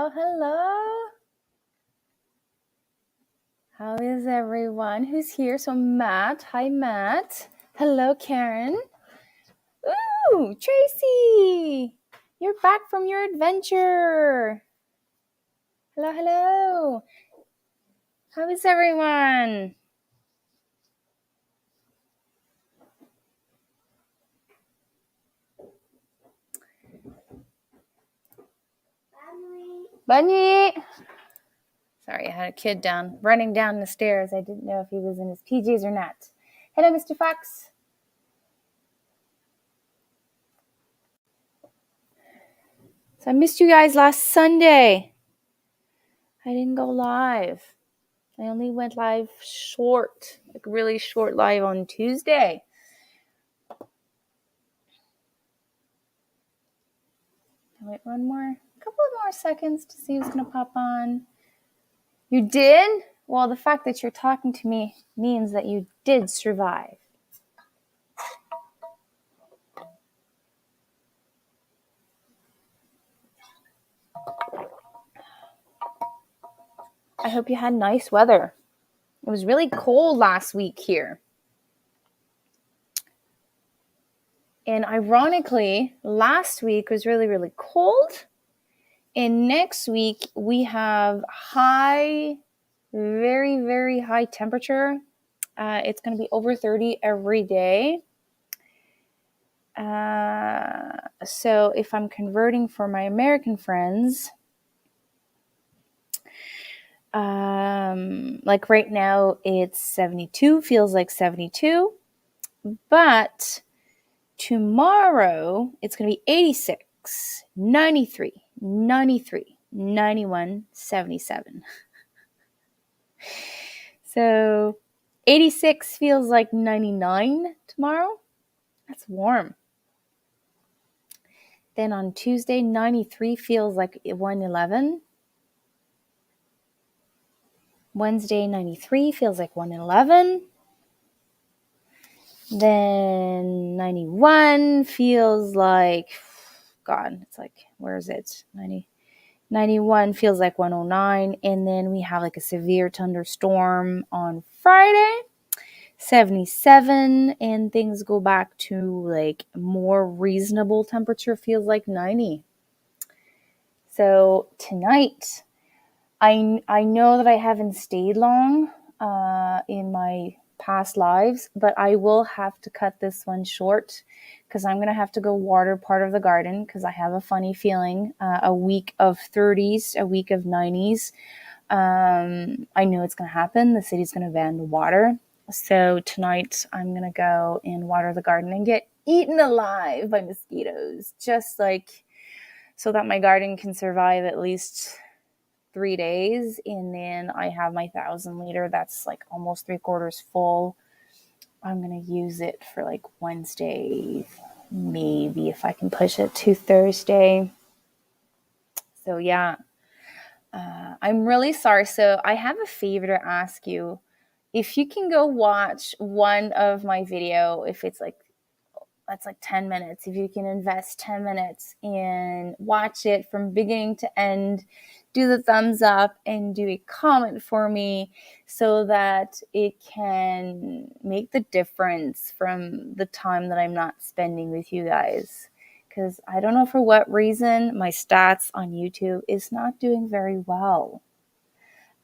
Hello. How is everyone? Who's here? So Matt. Hi, Matt. Hello, Karen. Ooh, Tracy. You're back from your adventure. Hello. How is everyone? Bunny. Sorry, I had a kid running down the stairs. I didn't know if he was in his PJs or not. Hello, Mr. Fox. So I missed you guys last Sunday. I didn't go live. I only went live short, like really short live on Tuesday. Wait a couple of more seconds to see who's going to pop on. You did? Well, the fact that you're talking to me means that you did survive. I hope you had nice weather. It was really cold last week here. And ironically, last week was really, really cold. And next week, we have high, very, very high temperature. It's going to be over 30 every day. So if I'm converting for my American friends, like right now it's 72, feels like 72. But tomorrow it's going to be 86, 93, 93, 91, 77. So 86 feels like 99 tomorrow. That's warm. Then on Tuesday, 93 feels like 111. Wednesday, 93 feels like 111. Then 91 feels like, God, it's like, where is it? 91 feels like 109. And then we have like a severe thunderstorm on Friday, 77. And things go back to like more reasonable temperature, feels like 90. So tonight, I know that I haven't stayed long in my past lives, but I will have to cut this one short because I'm going to have to go water part of the garden because I have a funny feeling a week of 30s, a week of 90s. I know it's going to happen. The city's going to ban the water. So tonight I'm going to go and water the garden and get eaten alive by mosquitoes, just like so that my garden can survive at least 3 days, and then I have my 1,000 liter that's like almost 3/4 full. I'm gonna use it for like Wednesday, maybe if I can push it to Thursday. So yeah, I'm really sorry. So I have a favor to ask you. If you can go watch one of my video, if it's like that's like 10 minutes, if you can invest 10 minutes and watch it from beginning to end, do the thumbs up and do a comment for me so that it can make the difference from the time that I'm not spending with you guys. Because I don't know for what reason my stats on YouTube is not doing very well.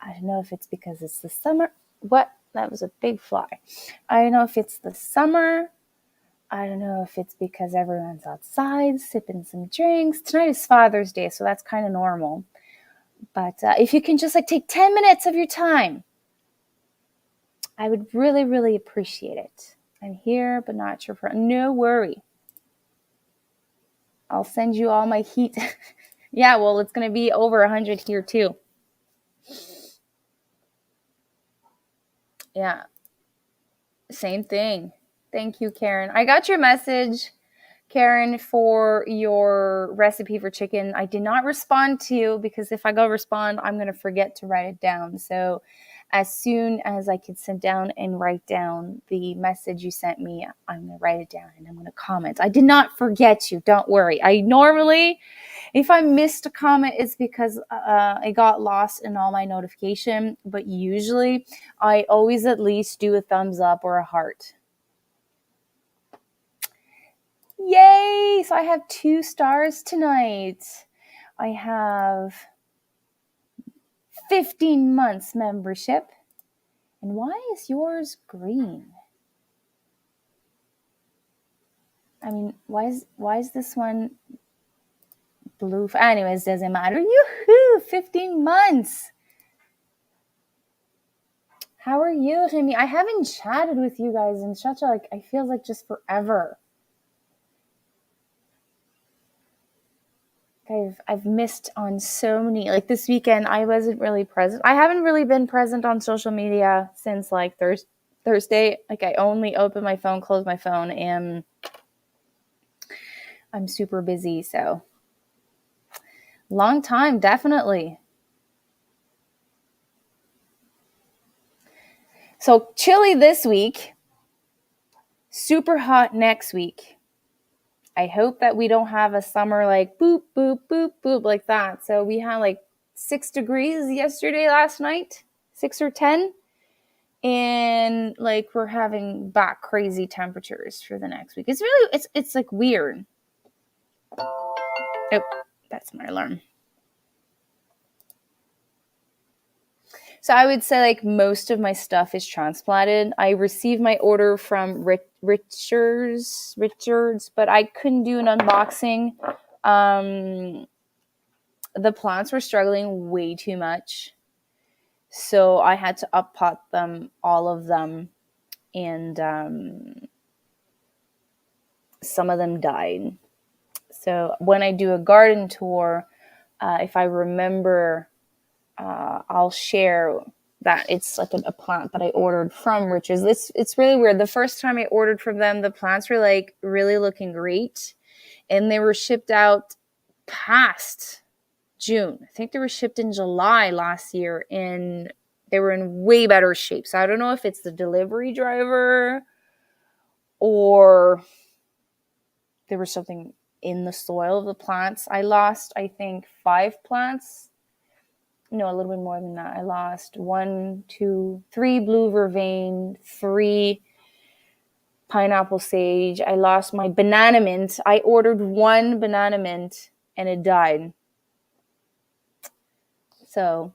I don't know if it's because it's the summer. What? That was a big fly. I don't know if it's the summer. I don't know if it's because everyone's outside sipping some drinks. Tonight is Father's Day, so that's kind of normal. But if you can just like take 10 minutes of your time, I would really, really appreciate it. I'm here, but not your friend. No worry. I'll send you all my heat. Yeah, well, it's going to be over 100 here too. Yeah. Same thing. Thank you, Karen. I got your message, Karen, for your recipe for chicken. I did not respond to you because if I go respond, I'm going to forget to write it down. So as soon as I can sit down and write down the message you sent me, I'm going to write it down and I'm going to comment. I did not forget you. Don't worry. I normally, If I missed a comment, it's because I got lost in all my notification. But usually, I always at least do a thumbs up or a heart. Yay! So I have 2 stars tonight. I have 15 months membership. And why is yours green? I mean, why is this one blue? Anyways, doesn't matter. Yoo-hoo! 15 months. How are you, Remy? I haven't chatted with you guys in such a, I feel like just forever. I've missed on so many, like this weekend, I wasn't really present. I haven't really been present on social media since like Thursday. Like I only open my phone, close my phone, and I'm super busy. So long time, definitely. So chilly this week, super hot next week. I hope that we don't have a summer like boop, boop, boop, boop like that. So we had like 6 degrees yesterday, last night, 6 or 10. And like we're having back crazy temperatures for the next week. It's really, it's like weird. Oh, that's my alarm. So I would say like most of my stuff is transplanted. I received my order from Richards, but I couldn't do an unboxing. The plants were struggling way too much. So I had to up pot them, all of them. And some of them died. So when I do a garden tour, if I remember, I'll share that it's like a plant that I ordered from Richards. It's really weird. The first time I ordered from them, the plants were like really looking great, and they were shipped out past June. I think they were shipped in July last year, and they were in way better shape. So I don't know if it's the delivery driver or there was something in the soil of the plants. I lost, I think, 5 plants. No, a little bit more than that. I lost 1, 2, 3 blue vervain, 3 pineapple sage. I lost my banana mint. I ordered 1 banana mint and it died. So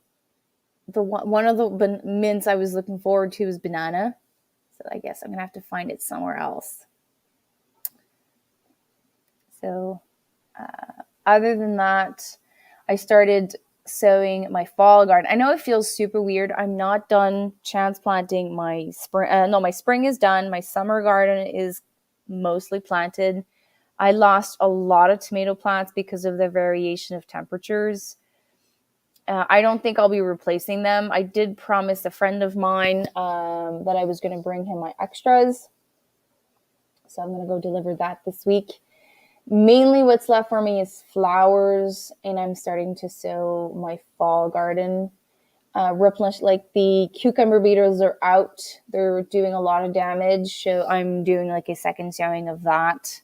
the one of the mints I was looking forward to was banana. So I guess I'm going to have to find it somewhere else. So other than that, I started sowing my fall garden. I know it feels super weird. I'm not done transplanting my spring. My spring is done. My summer garden is mostly planted. I lost a lot of tomato plants because of the variation of temperatures. I don't think I'll be replacing them. I did promise a friend of mine that I was going to bring him my extras. So I'm going to go deliver that this week. Mainly what's left for me is flowers, and I'm starting to sow my fall garden. Replenish, like the cucumber beetles are out. They're doing a lot of damage, so I'm doing like a second sowing of that.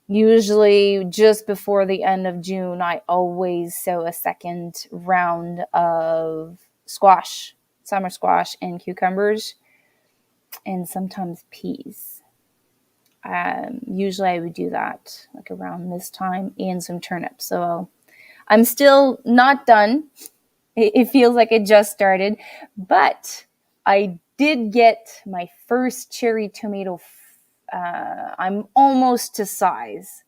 Usually just before the end of June, I always sow a second round of squash, summer squash, and cucumbers, and sometimes peas. Usually I would do that like around this time, and some turnips. So I'm still not done. It feels like it just started, but I did get my first cherry tomato. I'm almost to size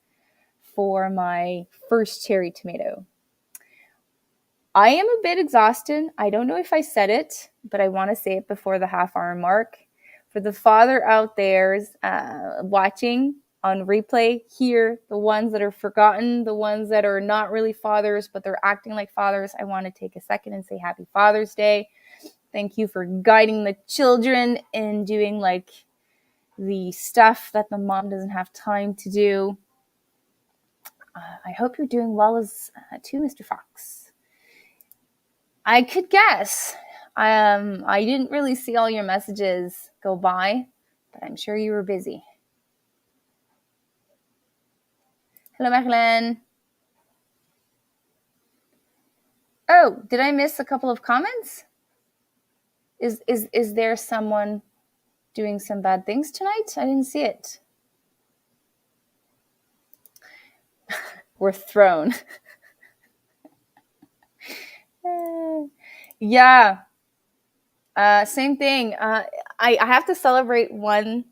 for my first cherry tomato. I am a bit exhausted. I don't know if I said it, but I want to say it before the half-hour mark. For the father out there watching on replay here, the ones that are forgotten, the ones that are not really fathers, but they're acting like fathers, I want to take a second and say Happy Father's Day. Thank you for guiding the children and doing like the stuff that the mom doesn't have time to do. I hope you're doing well as too, Mr. Fox. I could guess. I didn't really see all your messages go by, but I'm sure you were busy. Hello, Magdalene. Oh, did I miss a couple of comments? Is there someone doing some bad things tonight? I didn't see it. We're thrown. Yeah. Same thing. I have to celebrate one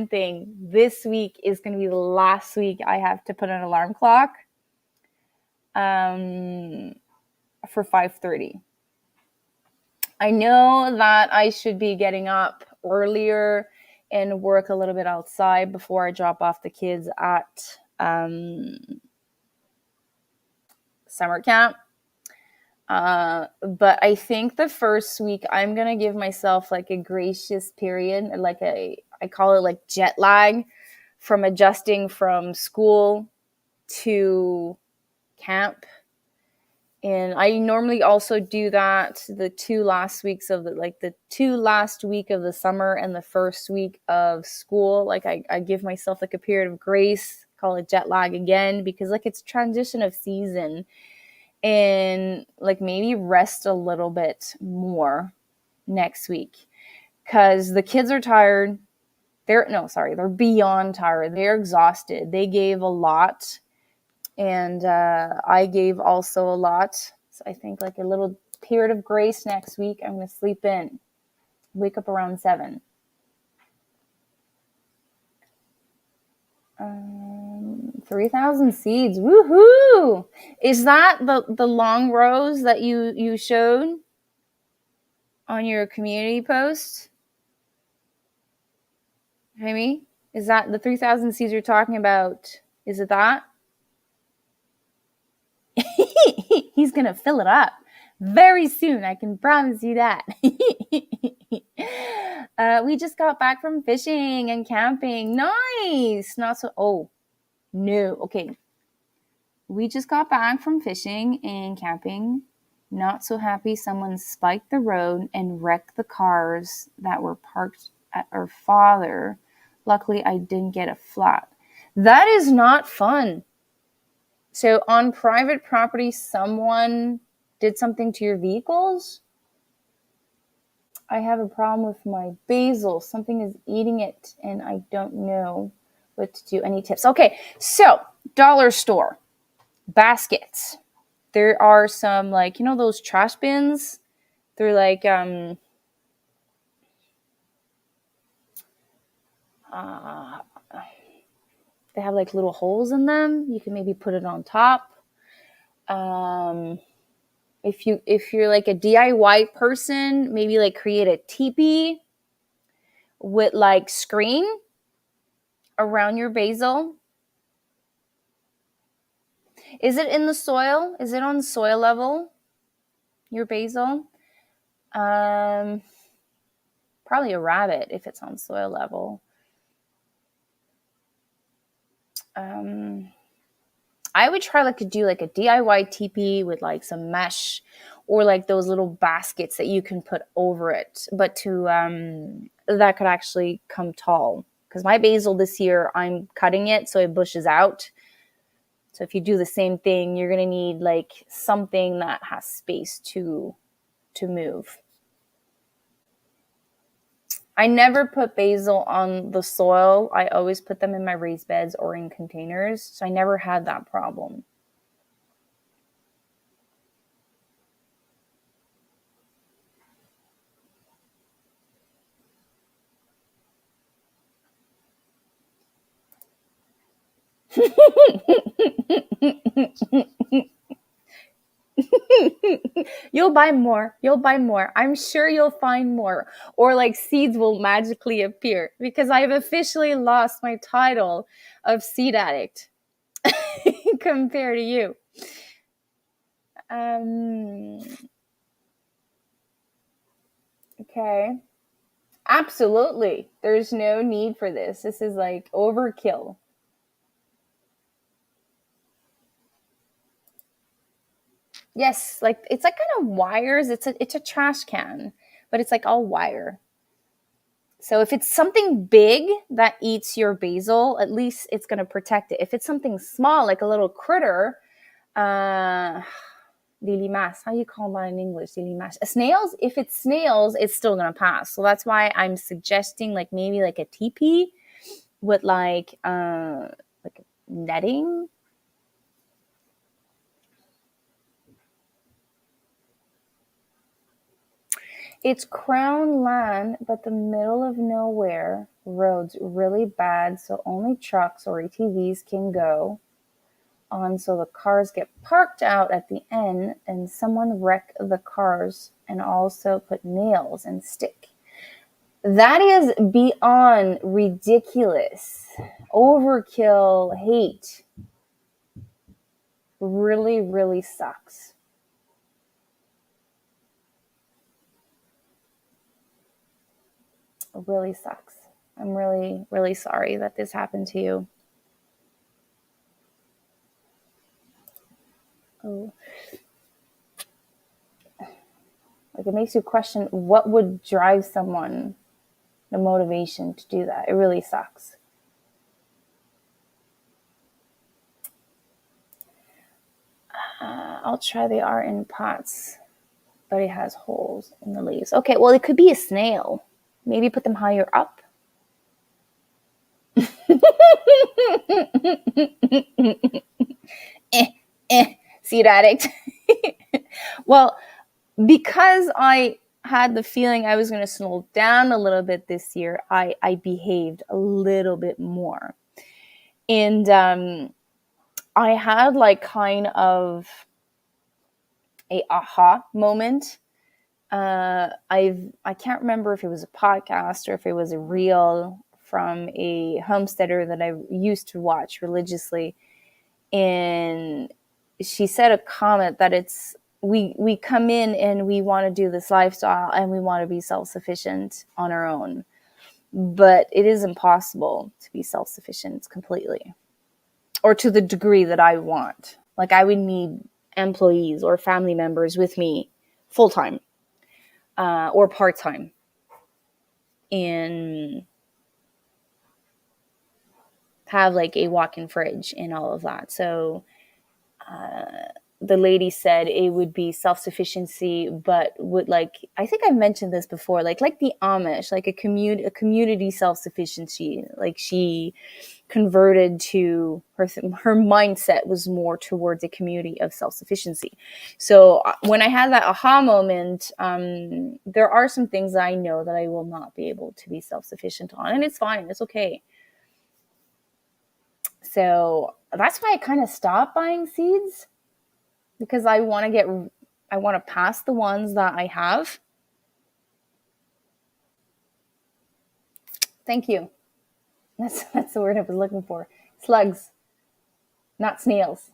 thing. This week is going to be the last week I have to put an alarm clock for 5:30. I know that I should be getting up earlier and work a little bit outside before I drop off the kids at summer camp. But I think the first week I'm going to give myself like a gracious period, I call it like jet lag from adjusting from school to camp. And I normally also do that the 2 last weeks of the 2 last week of the summer and the first week of school. Like I give myself like a period of grace, call it jet lag again, because like it's transition of season, and like maybe rest a little bit more next week because the kids are tired. They're beyond tired. They're exhausted. They gave a lot. And I gave also a lot. So I think like a little period of grace next week. I'm going to sleep in. Wake up around 7. 3,000 seeds. Woohoo! Is that the long rows that you showed on your community post? Jamie? Is that the 3,000 seeds you're talking about? Is it that? He's going to fill it up very soon. I can promise you that. We just got back from fishing and camping. Nice. Okay. We just got back from fishing and camping. Not so happy someone spiked the road and wrecked the cars that were parked at our father. Luckily, I didn't get a flat. That is not fun. So on private property, someone did something to your vehicles? I have a problem with my basil. Something is eating it, and I don't know what to do. Any tips? Okay, so dollar store baskets. There are some those trash bins. They're like they have like little holes in them. You can maybe put it on top. If you're like a DIY person, maybe like create a teepee with like screen around your basil. Is it in the soil? Is it on soil level? Your basil? Probably a rabbit if it's on soil level. I would try to do like a DIY teepee with like some mesh or like those little baskets that you can put over it, but that could actually come tall. Because my basil this year, I'm cutting it so it bushes out. So if you do the same thing, you're going to need like something that has space to move. I never put basil on the soil. I always put them in my raised beds or in containers. So I never had that problem. You'll buy more. I'm sure you'll find more. Or like seeds will magically appear because I've officially lost my title of seed addict compared to you. Okay. Absolutely. There's no need for this. This is like overkill. Yes, like it's like kind of wires. It's a trash can, but it's like all wire. So if it's something big that eats your basil, at least it's going to protect it. If it's something small, like a little critter, the limaces. How do you call that in English? The limaces. Snails, if it's snails, it's still going to pass. So that's why I'm suggesting like maybe like a teepee with like netting. It's crown land, but the middle of nowhere, roads really bad, so only trucks or ATVs can go on, so the cars get parked out at the end and someone wreck the cars and also put nails and stick. That is beyond ridiculous. Overkill, hate. Really, really sucks. Really sucks. I'm really, really sorry that this happened to you. Oh. Like, it makes you question what would drive someone, the motivation to do that. It really sucks. I'll try the art in pots, but it has holes in the leaves. Okay, well, it could be a snail. Maybe put them higher up. Seed addict. Well, because I had the feeling I was going to slow down a little bit this year, I behaved a little bit more. And I had like kind of a aha moment. I can't remember if it was a podcast or if it was a reel from a homesteader that I used to watch religiously. And she said a comment that it's, we come in and we want to do this lifestyle and we want to be self-sufficient on our own. But it is impossible to be self-sufficient completely, or to the degree that I want. Like, I would need employees or family members with me full-time or part-time, and have like a walk-in fridge and all of that. So the lady said it would be self-sufficiency, but would, like, I think I mentioned this before, like the Amish, like a community self-sufficiency. Like, she converted to her mindset was more towards a community of self-sufficiency. So when I had that aha moment, there are some things that I know that I will not be able to be self-sufficient on, and it's fine. It's okay. So that's why I kind of stopped buying seeds, because I want to pass the ones that I have. Thank you. That's the word I was looking for. Slugs, not snails.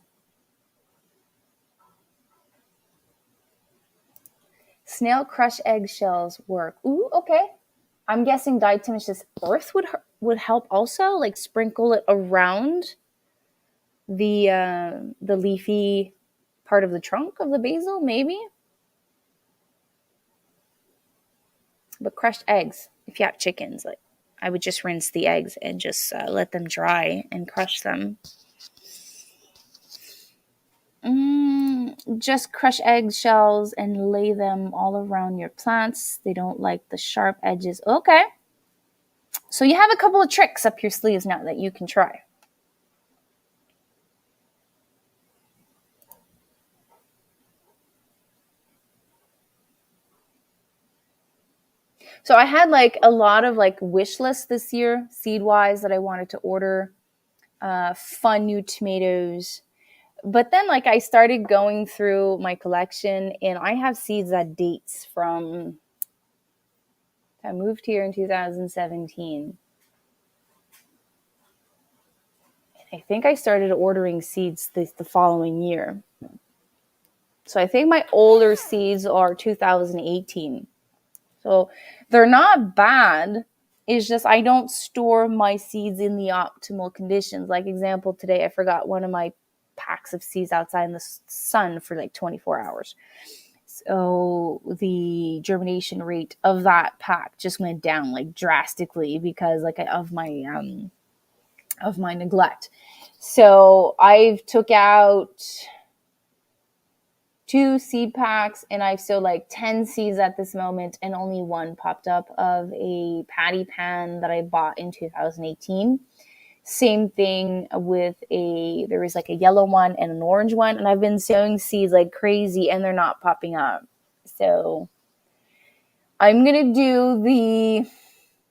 Snail crush eggshells work. Ooh, okay. I'm guessing diatomaceous earth would help also. Like, sprinkle it around the leafy part of the trunk of the basil, maybe. But crushed eggs, if you have chickens, like, I would just rinse the eggs and just let them dry and crush them. Just crush eggshells and lay them all around your plants. They don't like the sharp edges. Okay. So you have a couple of tricks up your sleeves now that you can try. So I had like a lot of like wish lists this year, seed wise, that I wanted to order. Fun new tomatoes. But then, like, I started going through my collection, and I have seeds that dates from, I moved here in 2017. I think I started ordering seeds the following year. So I think my older seeds are 2018. So they're not bad. It's just I don't store my seeds in the optimal conditions. Like, example, today I forgot one of my packs of seeds outside in the sun for like 24 hours. So the germination rate of that pack just went down like drastically because like of my neglect. So I've took out 2 seed packs, and I've sowed like 10 seeds at this moment, and only one popped up of a patty pan that I bought in 2018. Same thing with there was like a yellow one and an orange one, and I've been sowing seeds like crazy and they're not popping up. So I'm going to do the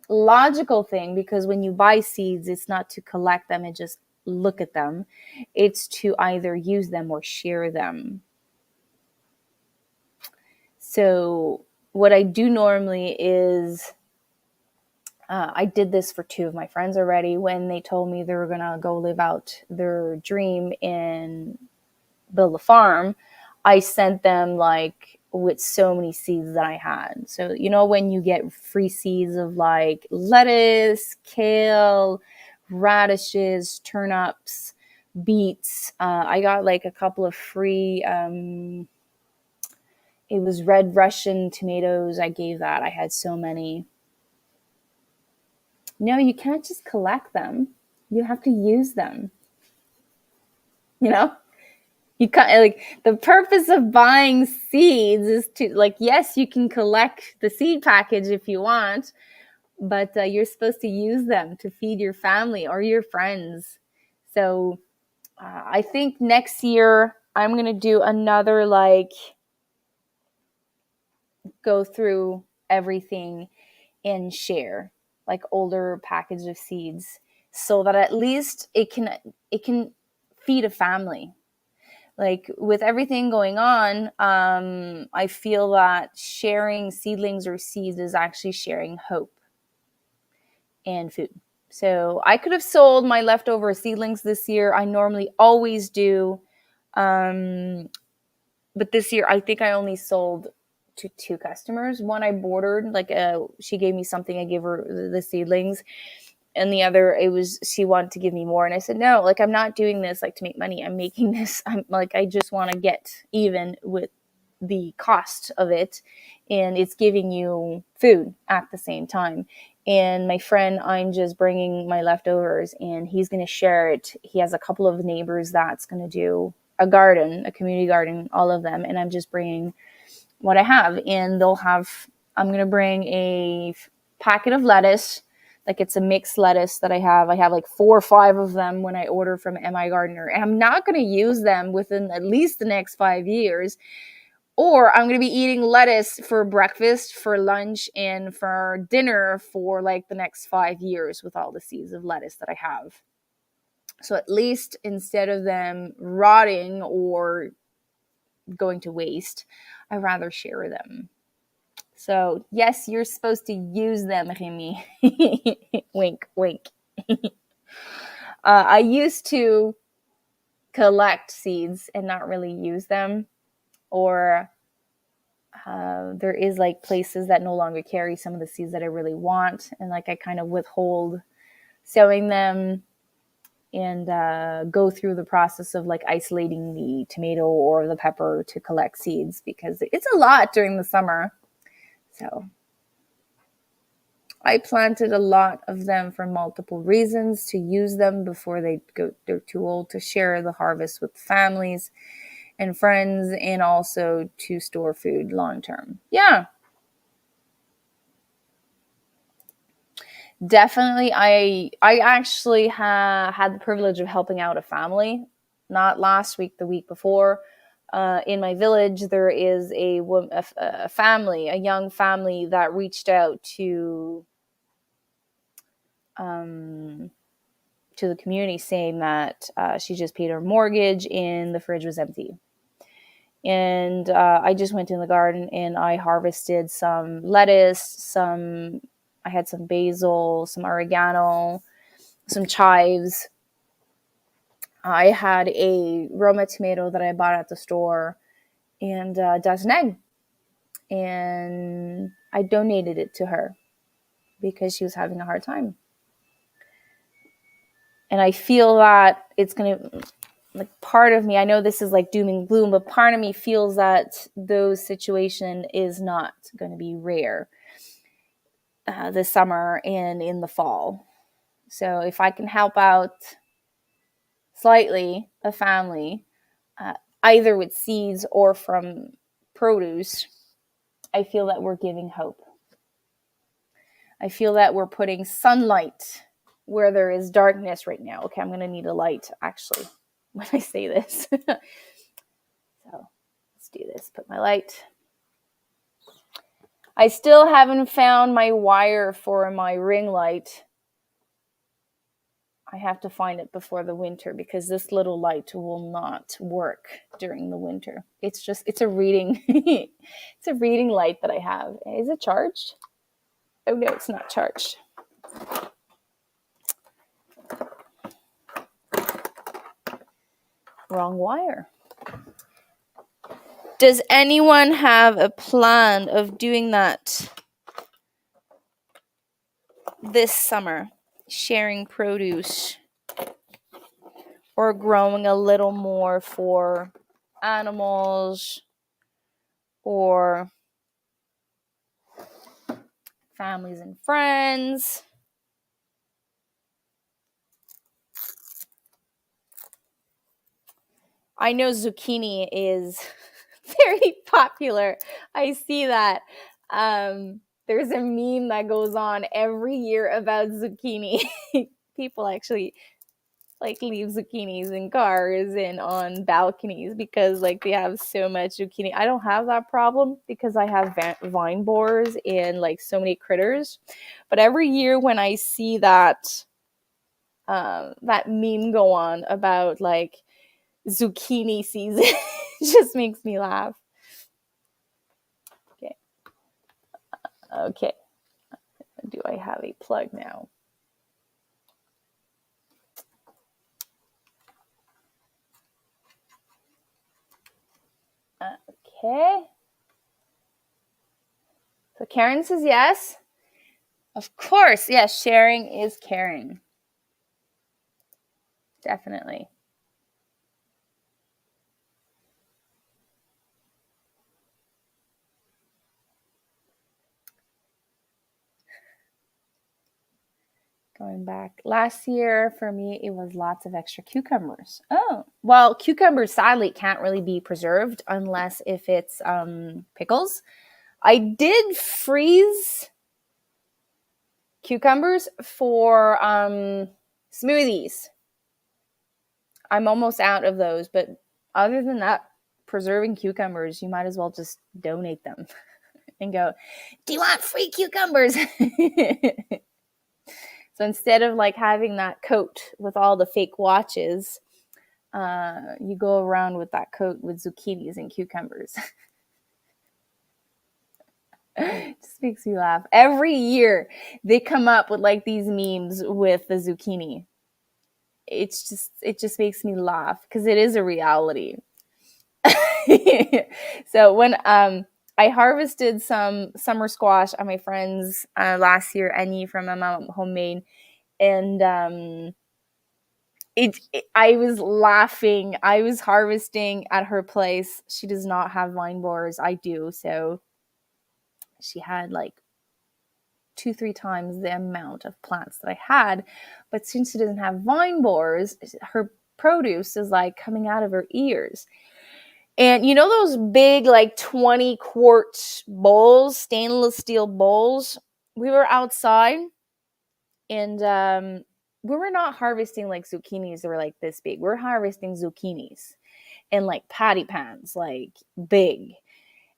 logical thing, because when you buy seeds, it's not to collect them and just look at them. It's to either use them or share them. So what I do normally is I did this for 2 of my friends already when they told me they were going to go live out their dream and build a farm. I sent them like with so many seeds that I had. So, you know, when you get free seeds of like lettuce, kale, radishes, turnips, beets, I got like a couple of free, it was red Russian tomatoes. I gave that. I had so many. No, you can't just collect them. You have to use them. You know? You can't, like, the purpose of buying seeds is to, like, yes, you can collect the seed package if you want, but you're supposed to use them to feed your family or your friends. So I think next year I'm going to do another, like, go through everything and share, like, older package of seeds, so that at least it can feed a family. Like, with everything going on, I feel that sharing seedlings or seeds is actually sharing hope and food. So I could have sold my leftover seedlings this year. I normally always do. But this year, I think I only sold to 2 customers. One I bordered, like, she gave me something, I gave her the seedlings. And the other, it was, she wanted to give me more. And I said, no, like, I'm not doing this like to make money. I'm making this, I'm like, I just want to get even with the cost of it. And it's giving you food at the same time. And my friend, I'm just bringing my leftovers and he's going to share it. He has a couple of neighbors that's going to do a garden, a community garden, all of them. And I'm just bringing what I have, and I'm going to bring a packet of lettuce. Like, it's a mixed lettuce that I have. I have like 4 or 5 of them when I order from MI Gardener, and I'm not going to use them within at least the next 5 years. Or I'm going to be eating lettuce for breakfast, for lunch, and for dinner for like the next 5 years with all the seeds of lettuce that I have. So at least instead of them rotting or going to waste, I rather share them. So yes, you're supposed to use them, Remy. Wink, wink. I used to collect seeds and not really use them, or there is like places that no longer carry some of the seeds that I really want, and like I kind of withhold sowing them and go through the process of like isolating the tomato or the pepper to collect seeds, because it's a lot during the summer. So I planted a lot of them for multiple reasons: to use them before they're too old, to share the harvest with families and friends, and also to store food long term. Yeah. Definitely. I actually had the privilege of helping out a family, not last week, the week before. In my village, there is a family, a young family that reached out to the community, saying that she just paid her mortgage and the fridge was empty. And I just went in the garden and I harvested some lettuce, I had some basil, some oregano, some chives. I had a Roma tomato that I bought at the store, and a dozen egg. And I donated it to her because she was having a hard time. And I feel that it's going to, like, part of me, I know this is like doom and gloom, but part of me feels that those situation is not going to be rare this summer and in the fall. So if I can help out slightly a family, either with seeds or from produce, I feel that we're giving hope. I feel that we're putting sunlight where there is darkness right now. Okay, I'm going to need a light, actually, when I say this. So let's do this. Put my light. I still haven't found my wire for my ring light. I have to find it before the winter because this little light will not work during the winter. It's a reading, it's a reading light that I have. Is it charged? Oh no, it's not charged. Wrong wire. Does anyone have a plan of doing that this summer? Sharing produce or growing a little more for animals or families and friends? I know zucchini is very popular. I see that. There's a meme that goes on every year about zucchini. People actually like leave zucchinis in cars and on balconies because like they have so much zucchini. I don't have that problem because I have vine borers and like so many critters. But every year when I see that that meme go on about like zucchini season, it just makes me laugh. Okay. Do I have a plug now? Okay. So Karen says yes. Of course. Yes, sharing is caring. Definitely. Going back last year, for me, it was lots of extra cucumbers. Oh, well, cucumbers sadly can't really be preserved unless if it's pickles. I did freeze cucumbers for smoothies. I'm almost out of those, but other than that, preserving cucumbers, you might as well just donate them and go, do you want free cucumbers? So instead of like having that coat with all the fake watches, you go around with that coat with zucchinis and cucumbers. It just makes me laugh. Every year they come up with like these memes with the zucchini. It just makes me laugh because it is a reality. So when I harvested some summer squash at my friend's last year, Annie from Mama Homemade, and I was laughing. I was harvesting at her place. She does not have vine borers. I do, so she had like 2-3 times the amount of plants that I had. But since she doesn't have vine borers, her produce is like coming out of her ears. And you know those big like 20 quart bowls, stainless steel bowls? We were outside and we were not harvesting like zucchinis that were like this big. We're harvesting zucchinis in like patty pans, like big.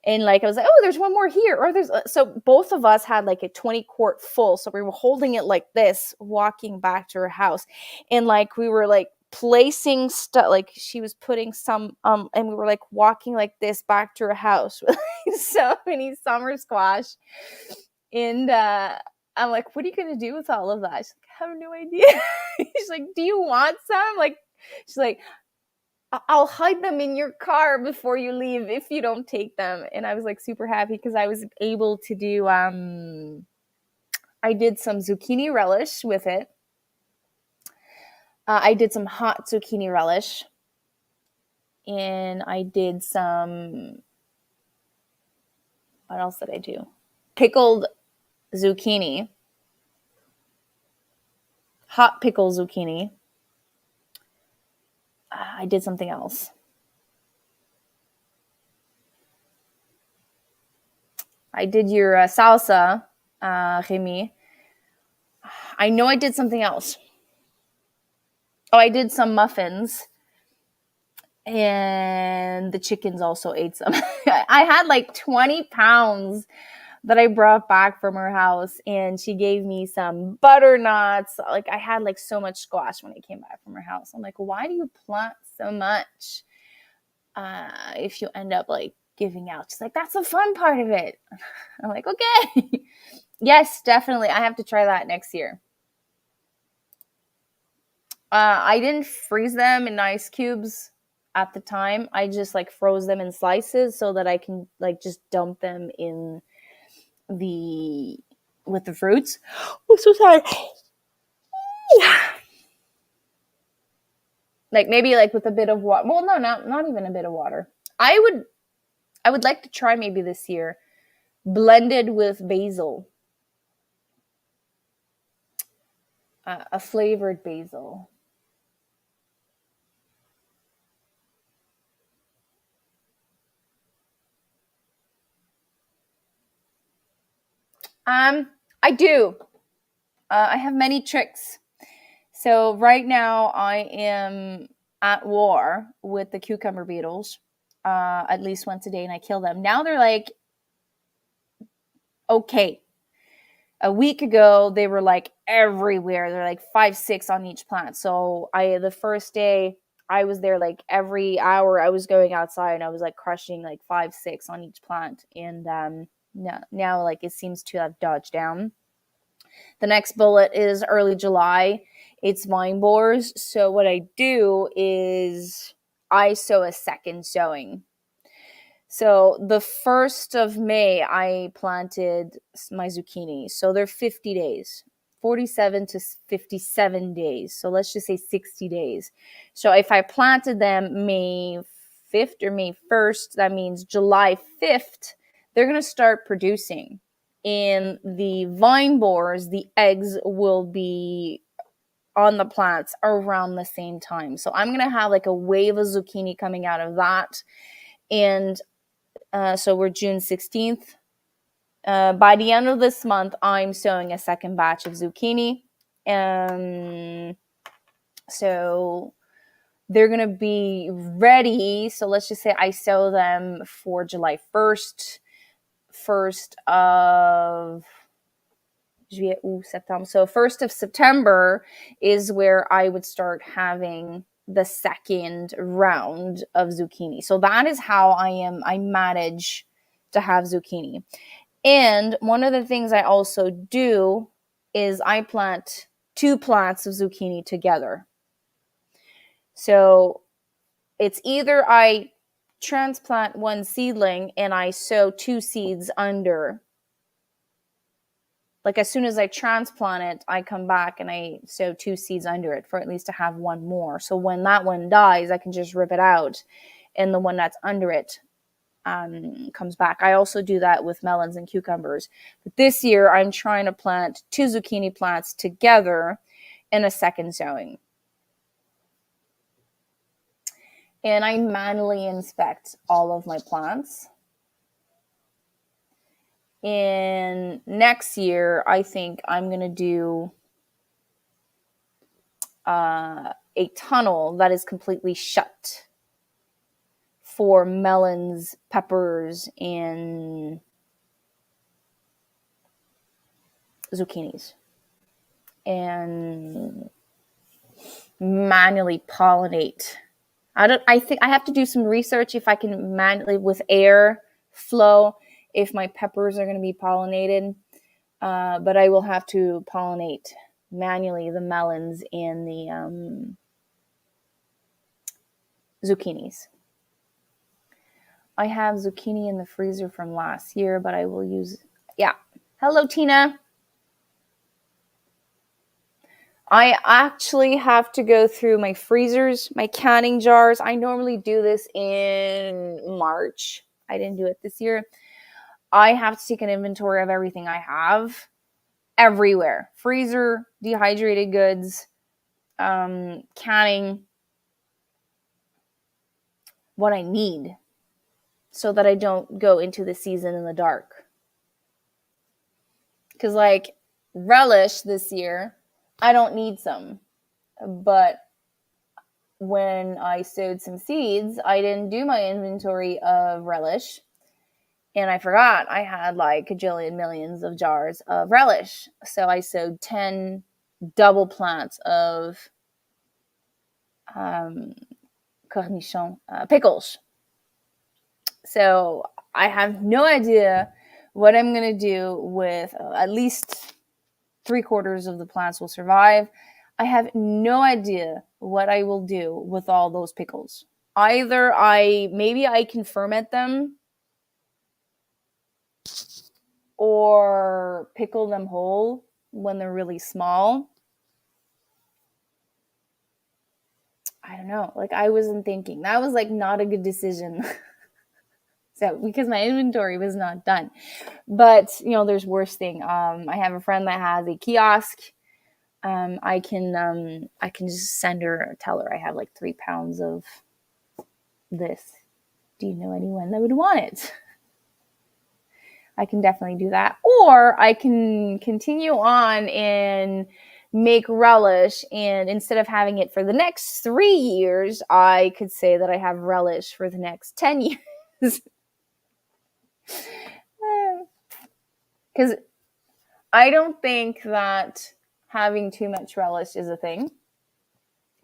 And like I was like, oh, there's one more here. Or there's so both of us had like a 20 quart full. So we were holding it like this, walking back to her house. And like we were like placing stuff, like she was putting some and we were like walking like this back to her house with like so many summer squash. And I'm like, what are you gonna do with all of that? She's like, I have no idea. She's like, do you want some? Like, she's like, I'll hide them in your car before you leave if you don't take them. And I was like super happy because I was able to do I did some zucchini relish with it. I did some hot zucchini relish. And I did some, what else did I do? Pickled zucchini. Hot pickled zucchini. I did something else. I did your salsa, Remy. I know I did something else. Oh, I did some muffins, and the chickens also ate some. I had like 20 pounds that I brought back from her house, and she gave me some butternuts. Like, I had like so much squash when I came back from her house. I'm like, why do you plant so much if you end up like giving out? She's like, that's the fun part of it. I'm like, okay. Yes, definitely. I have to try that next year. I didn't freeze them in ice cubes at the time. I just like froze them in slices so that I can like just dump them in the with the fruits. Oh, so sorry. Like maybe like with a bit of water. Well, no, not even a bit of water. I would like to try maybe this year blended with basil, a flavored basil. I do. I have many tricks. So right now I am at war with the cucumber beetles, at least once a day, and I kill them. Now they're like okay. A week ago they were like everywhere. They're like 5, 6 on each plant. So the first day I was there like every hour I was going outside and I was like crushing like 5, 6 on each plant. And now like it seems to have dodged down. The next bullet is early July. It's vine borers. So what I do is I sow a second sowing. So the 1st of May, I planted my zucchini. So they're 50 days, 47 to 57 days. So let's just say 60 days. So if I planted them May 5th or May 1st, that means July 5th, they're going to start producing. In the vine borers, the eggs will be on the plants around the same time. So I'm going to have like a wave of zucchini coming out of that. And so we're June 16th. By the end of this month, I'm sowing a second batch of zucchini. So they're going to be ready. So let's just say I sow them for July 1st, 1st of Juillet, September. So 1st of September is where I would start having the second round of zucchini. So that is how I manage to have zucchini. And one of the things I also do is I plant 2 plants of zucchini together. So it's either I transplant one seedling and I sow 2 seeds under. Like as soon as I transplant it, I come back and I sow 2 seeds under it for at least to have one more. So when that one dies, I can just rip it out and the one that's under it comes back. I also do that with melons and cucumbers. But this year, I'm trying to plant 2 zucchini plants together in a second sowing. And I manually inspect all of my plants. And next year, I think I'm going to do a tunnel that is completely shut for melons, peppers, and zucchinis. And manually pollinate. I think I have to do some research if I can manually with air flow if my peppers are going to be pollinated. But I will have to pollinate manually the melons and the zucchinis. I have zucchini in the freezer from last year, but I will use, yeah. Hello, Tina. I actually have to go through my freezers, my canning jars. I normally do this in March. I didn't do it this year. I have to take an inventory of everything I have everywhere. Freezer, dehydrated goods, canning, what I need so that I don't go into the season in the dark. Because like relish this year, I don't need some. But when I sowed some seeds, I didn't do my inventory of relish. And I forgot I had like a jillion millions of jars of relish. So I sowed 10 double plants of cornichon pickles. So I have no idea what I'm going to do with at least 3/4 of the plants will survive. I have no idea what I will do with all those pickles. Either maybe I can ferment them or pickle them whole when they're really small. I don't know. Like I wasn't thinking. That was like not a good decision. So because my inventory was not done. But there's worse thing. I have a friend that has a kiosk. I can just tell her I have like 3 pounds of this. Do you know anyone that would want it? I can definitely do that. Or I can continue on and make relish, and instead of having it for the next 3 years, I could say that I have relish for the next 10 years. Because I don't think that having too much relish is a thing,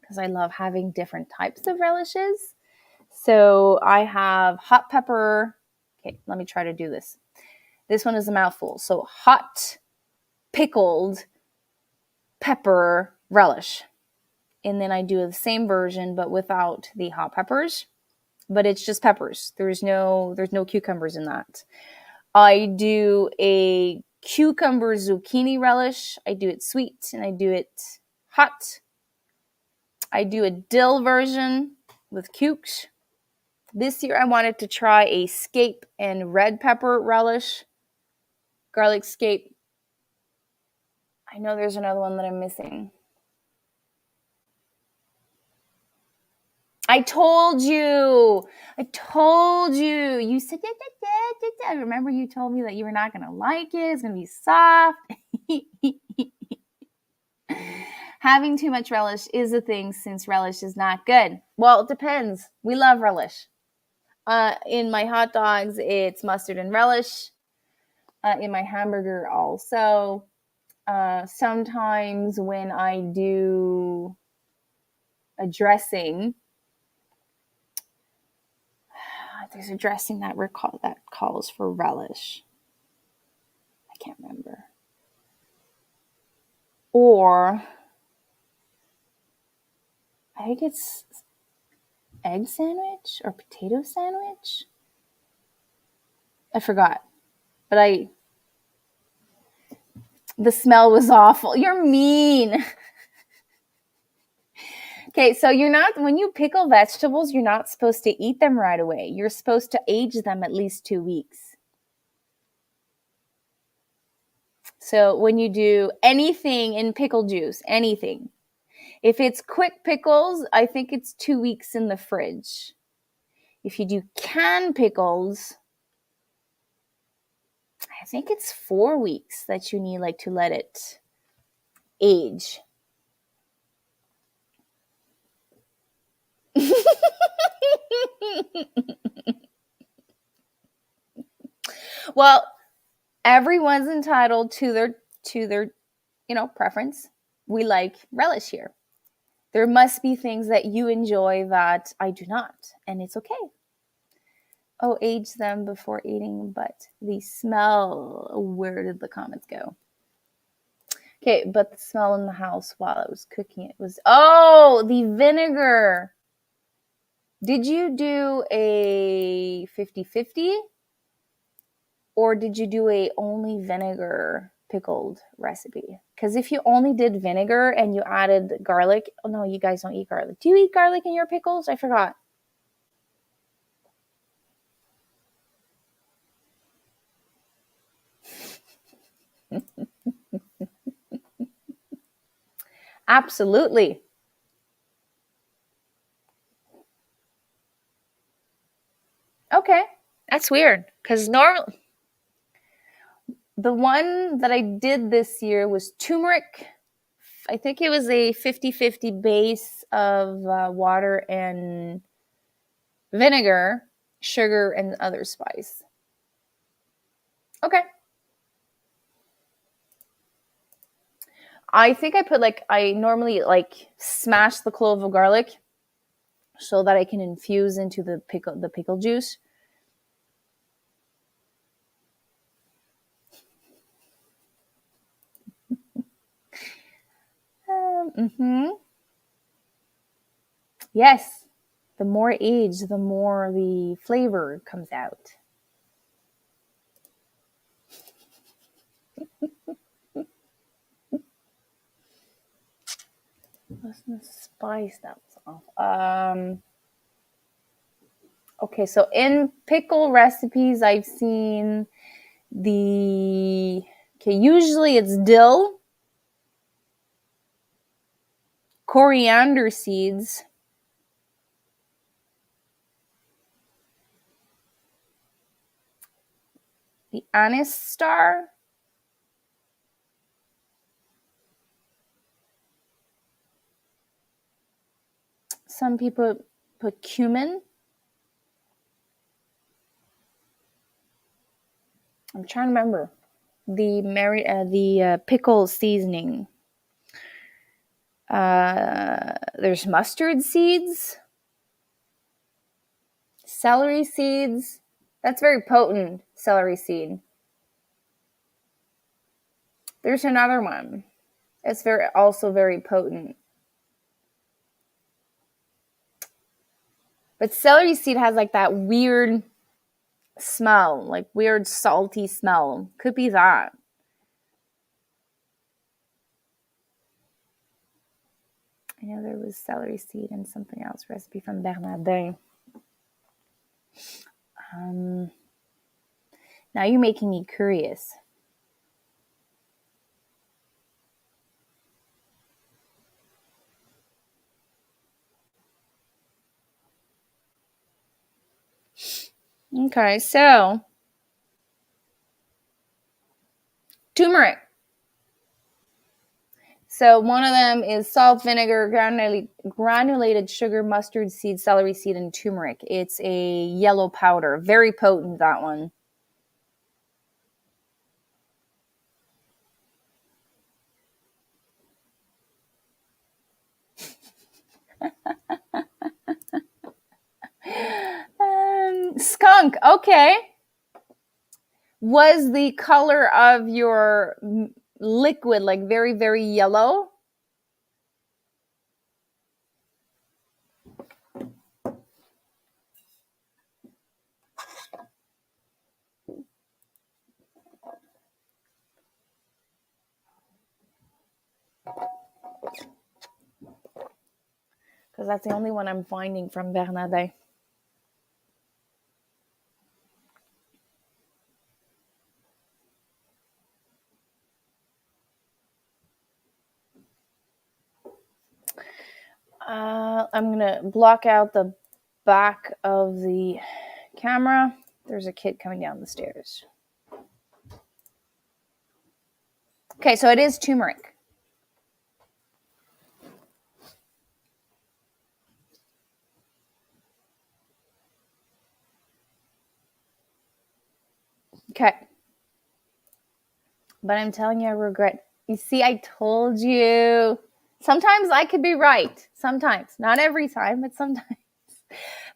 because I love having different types of relishes. So I have hot pepper. Okay, let me try to do this. This one is a mouthful. So hot pickled pepper relish. And then I do the same version, but without the hot peppers. But it's just peppers. There's no cucumbers in that. I do a cucumber zucchini relish. I do it sweet and I do it hot. I do a dill version with cukes. This year I wanted to try a scape and red pepper relish. Garlic scape. I know there's another one that I'm missing. I told you. You said, I remember you told me that you were not going to like it. It's going to be soft. Having too much relish is a thing, since relish is not good. Well, it depends. We love relish. In my hot dogs, it's mustard and relish. In my hamburger also. Sometimes when I do a dressing, there's a dressing that calls for relish. I can't remember. Or I think it's egg sandwich or potato sandwich. I forgot. But the smell was awful. You're mean. Okay, so when you pickle vegetables, you're not supposed to eat them right away. You're supposed to age them at least 2 weeks. So when you do anything in pickle juice, anything, if it's quick pickles, I think it's 2 weeks in the fridge. If you do canned pickles, I think it's 4 weeks that you need to let it age. Well, everyone's entitled to their preference. We like relish here. There must be things that you enjoy that I do not, and it's okay. Oh, age them before eating, but the smell, where did the comments go? Okay, but the smell in the house while I was cooking it was, the vinegar. Did you do a 50-50? Or did you do a only vinegar pickled recipe? Because if you only did vinegar and you added garlic, no, you guys don't eat garlic. Do you eat garlic in your pickles? I forgot. Absolutely. Okay, that's weird. Because The one that I did this year was turmeric. I think it was a 50-50 base of water and vinegar, sugar, and other spice. Okay. I think I put I normally smash the clove of garlic so that I can infuse into the pickle juice. Mm-hmm. Yes. The more age, the more the flavor comes out. What's the spice that was off? Okay, so in pickle recipes, I've seen usually it's dill, coriander seeds, the anise star, some people put cumin. I'm trying to remember the pickle seasoning. There's mustard seeds, celery seeds. That's very potent, celery seed. There's another one. It's also very potent. But celery seed has that weird smell, weird salty smell. Could be that. I know there was celery seed and something else recipe from Bernardin. Now you're making me curious. Okay, so turmeric. So one of them is salt, vinegar, granulated sugar, mustard seed, celery seed, and turmeric. It's a yellow powder. Very potent, that one. Skunk. Okay. Was the color of your liquid very, very yellow? Because that's the only one I'm finding from Bernardin. I'm going to block out the back of the camera. There's a kid coming down the stairs. Okay, so it is turmeric. Okay. But I'm telling you, I regret. You see, I told you. Sometimes I could be right. Sometimes. Not every time, but sometimes.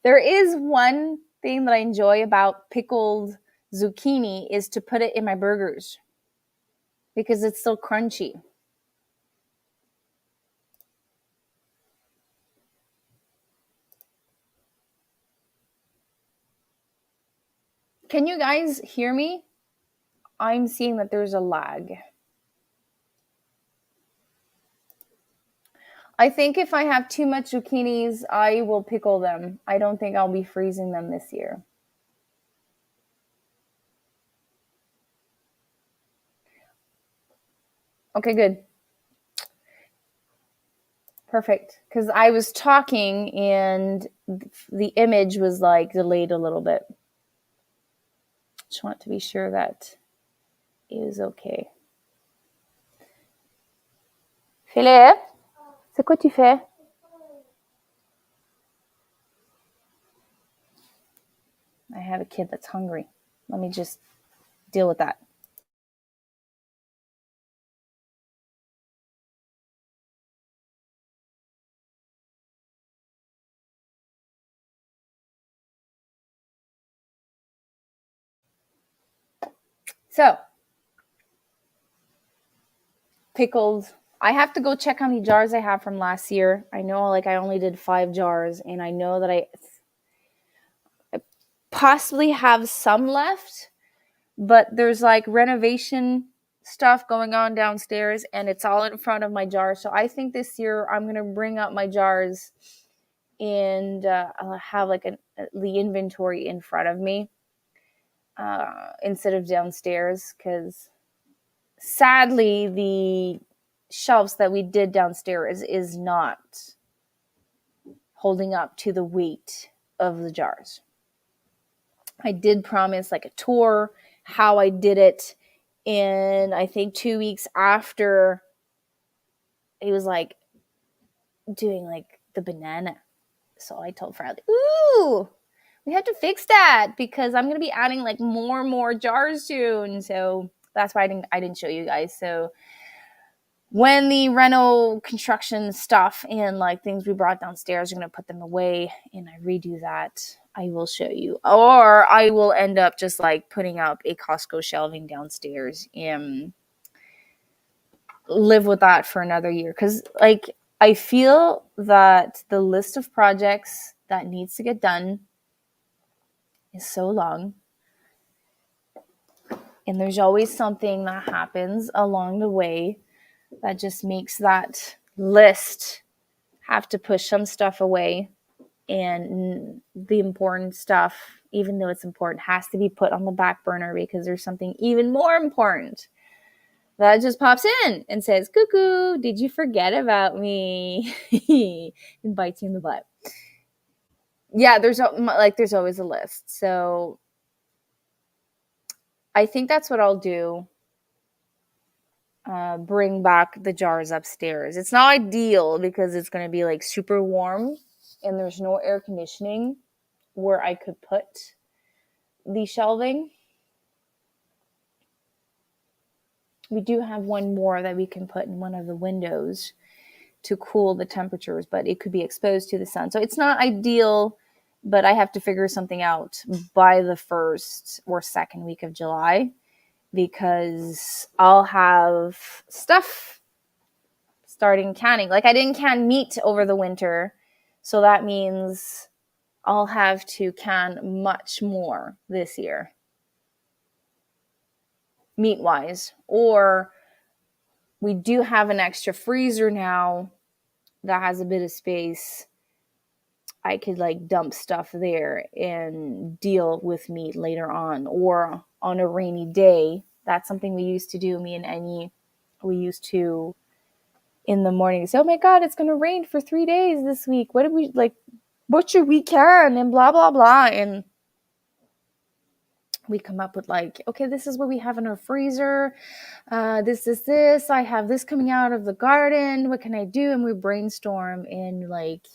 There is one thing that I enjoy about pickled zucchini is to put it in my burgers because it's still crunchy. Can you guys hear me? I'm seeing that there's a lag. I think if I have too much zucchinis, I will pickle them. I don't think I'll be freezing them this year. Okay, good. Perfect. Because I was talking and the image was delayed a little bit. Just want to be sure that is okay. Philippe, c'est quoi tu fais? I have a kid that's hungry. Let me just deal with that. So, pickled. I have to go check how many jars I have from last year. I know like I only did 5 jars, and I know that I possibly have some left, but there's like renovation stuff going on downstairs and it's all in front of my jars. So I think this year I'm going to bring up my jars and I'll have like the inventory in front of me instead of downstairs, because sadly the shelves that we did downstairs is not holding up to the weight of the jars. I did promise like a tour, how I did it. And I think 2 weeks after, it was like doing like the banana. So I told Friday, ooh, we have to fix that because I'm going to be adding like more and more jars soon. So that's why I didn't show you guys. So when the reno construction stuff and like things we brought downstairs are going to put them away and I redo that, I will show you. Or I will end up just like putting up a Costco shelving downstairs and live with that for another year. Because like I feel that the list of projects that needs to get done is so long. And there's always something that happens along the way that just makes that list have to push some stuff away. And the important stuff, even though it's important, has to be put on the back burner because there's something even more important that just pops in and says, cuckoo, did you forget about me? And bites you in the butt. Yeah, there's always a list. So I think that's what I'll do. Bring back the jars upstairs. It's not ideal because it's going to be like super warm and there's no air conditioning where I could put the shelving. We do have one more that we can put in one of the windows to cool the temperatures, but it could be exposed to the sun. So it's not ideal, but I have to figure something out by the 1st or 2nd week of July because I'll have stuff starting canning. Like I didn't can meat over the winter, so that means I'll have to can much more this year, meat-wise. Or we do have an extra freezer now that has a bit of space. I could like dump stuff there and deal with meat later on, or on a rainy day. That's something we used to do. Me and Annie, we used to in the morning say, "Oh my God, it's going to rain for 3 days this week. What did we like? Butcher we can and blah blah blah." And we come up with like, okay, this is what we have in our freezer. This. I have this coming out of the garden. What can I do? And we brainstorm and like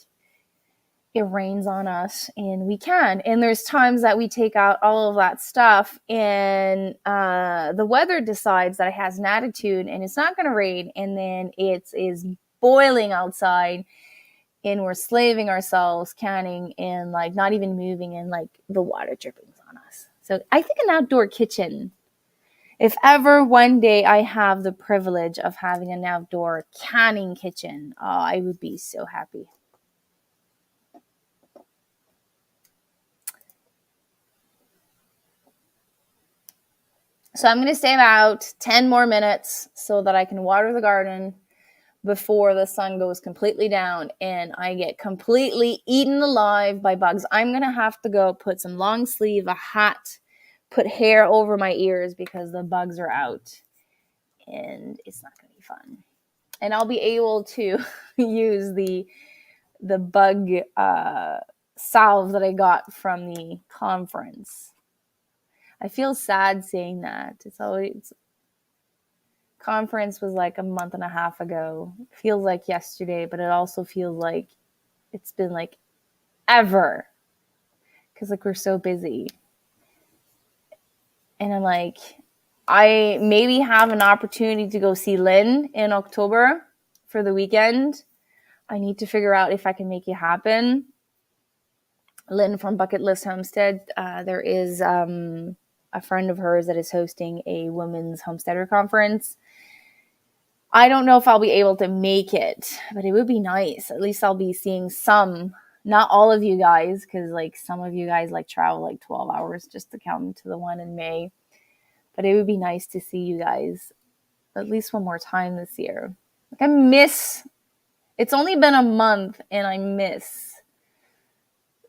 it rains on us and we can. And there's times that we take out all of that stuff and the weather decides that it has an attitude and it's not going to rain. And then it is boiling outside and we're slaving ourselves canning and like not even moving and like the water dripping on us. So I think an outdoor kitchen, if ever one day I have the privilege of having an outdoor canning kitchen, I would be so happy. So I'm going to stay about 10 more minutes so that I can water the garden before the sun goes completely down and I get completely eaten alive by bugs. I'm going to have to go put some long sleeve, a hat, put hair over my ears because the bugs are out and it's not going to be fun. And I'll be able to use the bug salve that I got from the conference. I feel sad saying that. It's always conference was like a month and a half ago. Feels like yesterday, but it also feels like it's been like ever, because like we're so busy. And I'm like, I maybe have an opportunity to go see Lynn in October for the weekend. I need to figure out if I can make it happen. Lynn from Bucket List Homestead, there is a friend of hers that is hosting a women's homesteader conference. I don't know if I'll be able to make it, but it would be nice. At least I'll be seeing some, not all of you guys, because like some of you guys like travel like 12 hours just to come to the one in May. But it would be nice to see you guys at least one more time this year. Like I miss, it's only been a month and I miss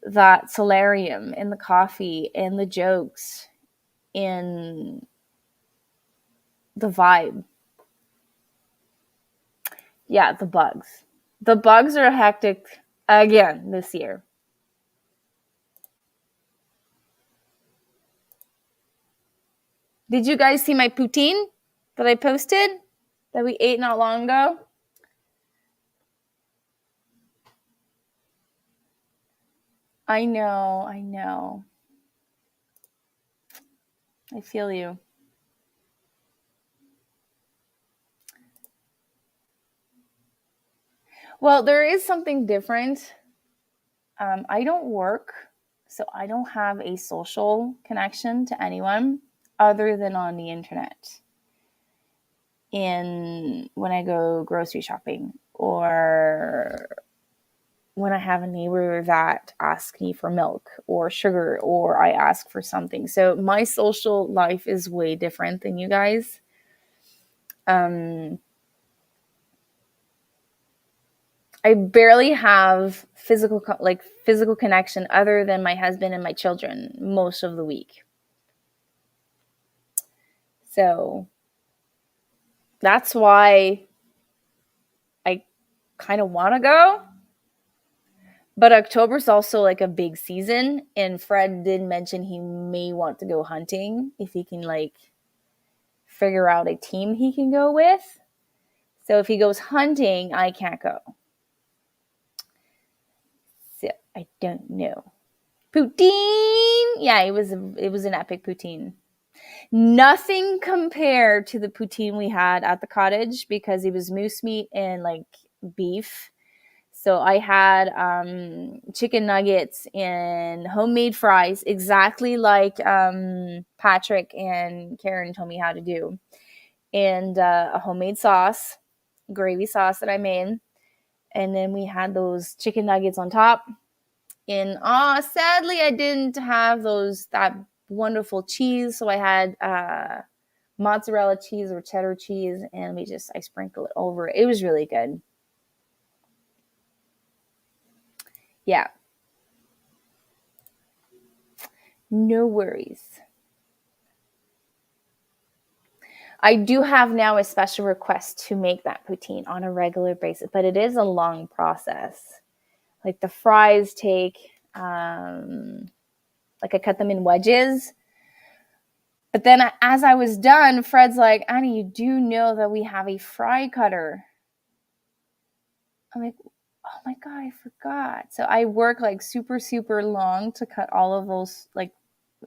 that solarium and the coffee and the jokes and the vibe. Yeah, the bugs. The bugs are hectic again this year. Did you guys see my poutine that I posted that we ate not long ago? I know. I feel you. Well, there is something different. I don't work, so I don't have a social connection to anyone other than on the internet. In when I go grocery shopping or when I have a neighbor that asks me for milk or sugar or I ask for something. So my social life is way different than you guys. I barely have physical connection other than my husband and my children most of the week. So that's why I kind of want to go. But October's also like a big season, and Fred did mention he may want to go hunting if he can like figure out a team he can go with. So if he goes hunting, I can't go. So I don't know. Poutine! Yeah, it was an epic poutine. Nothing compared to the poutine we had at the cottage because it was moose meat and like beef. So I had chicken nuggets and homemade fries, exactly like Patrick and Karen told me how to do. And a homemade sauce, gravy sauce that I made. And then we had those chicken nuggets on top. And sadly, I didn't have that wonderful cheese. So I had mozzarella cheese or cheddar cheese, and I sprinkled it over. It was really good. Yeah. No worries. I do have now a special request to make that poutine on a regular basis, but it is a long process. Like the fries take, like I cut them in wedges. But then as I was done, Fred's like, Annie, you do know that we have a fry cutter. I'm like, oh my God, I forgot. So I work like super, super long to cut all of those like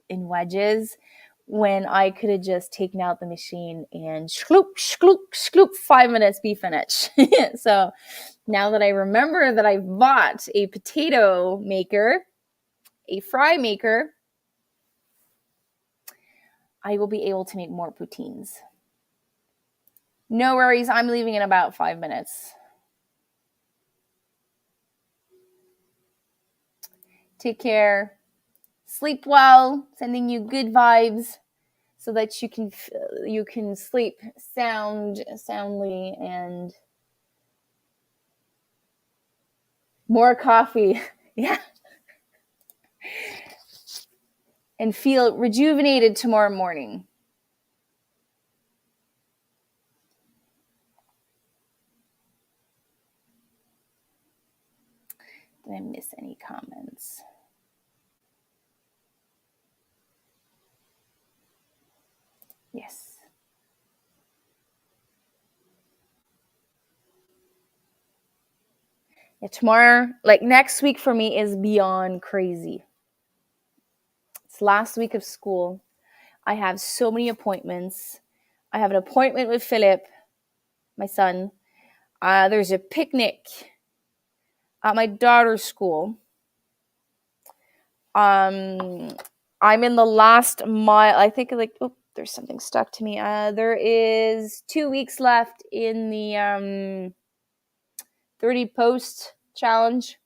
in wedges when I could have just taken out the machine and shloop, shloop, shloop, 5 minutes, be finished. So now that I remember that I bought a potato maker, a fry maker, I will be able to make more poutines. No worries, I'm leaving in about 5 minutes. Take care. Sleep well, sending you good vibes so that you can sleep soundly, and more coffee. Yeah. And feel rejuvenated tomorrow morning. Did I miss any comments? Yes. Yeah, tomorrow, like next week for me is beyond crazy. It's last week of school. I have so many appointments. I have an appointment with Philip, my son. There's a picnic at my daughter's school. I'm in the last mile. I think like, oh, there's something stuck to me. There is 2 weeks left in the 30 post challenge.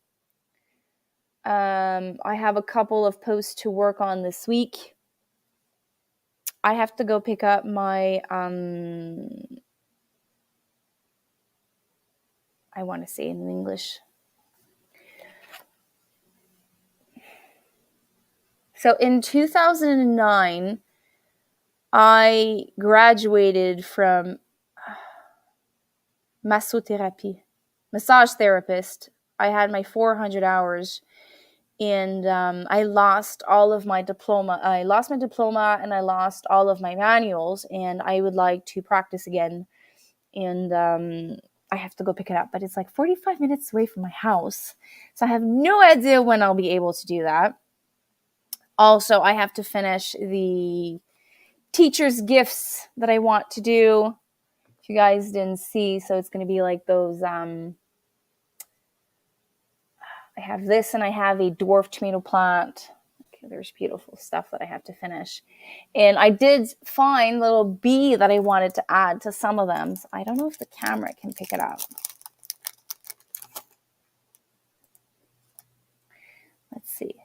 I have a couple of posts to work on this week. I have to go pick up my I want to say it in English. So in 2009, I graduated from massotherapy, massage therapist. I had my 400 hours, and I lost all of my diploma. I lost my diploma, and I lost all of my manuals, and I would like to practice again. And I have to go pick it up, but it's like 45 minutes away from my house. So I have no idea when I'll be able to do that. Also, I have to finish the teacher's gifts that I want to do. If you guys didn't see, so it's going to be like those, I have this, and I have a dwarf tomato plant. Okay, there's beautiful stuff that I have to finish. And I did find little bee that I wanted to add to some of them. So I don't know if the camera can pick it up. Let's see.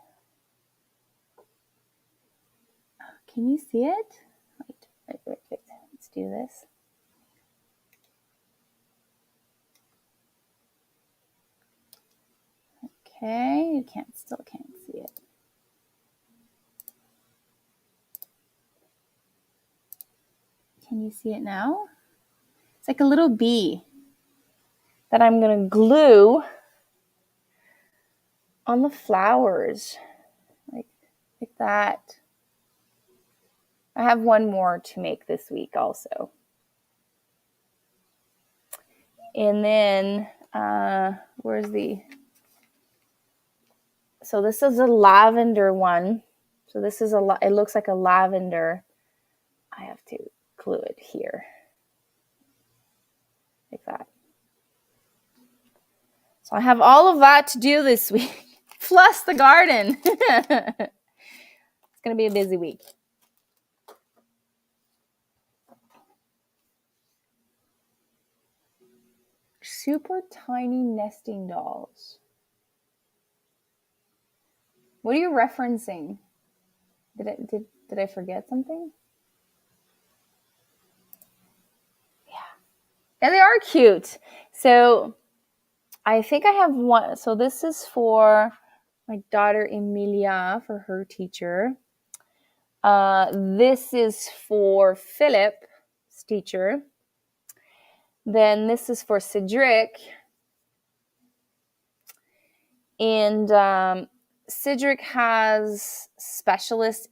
Can you see it? Wait. Let's do this. Okay, you still can't see it. Can you see it now? It's like a little bee that I'm going to glue on the flowers, like that. I have one more to make this week also. And then, where's the... So this is a lavender one. So this is it looks like a lavender. I have to glue it here. Like that. So I have all of that to do this week. Plus the garden. It's going to be a busy week. Super tiny nesting dolls. What are you referencing? Did I forget something? Yeah, they are cute. So I think I have one. So this is for my daughter Emilia, for her teacher. This is for Philip's teacher. Then this is for Cedric. And Cedric has specialists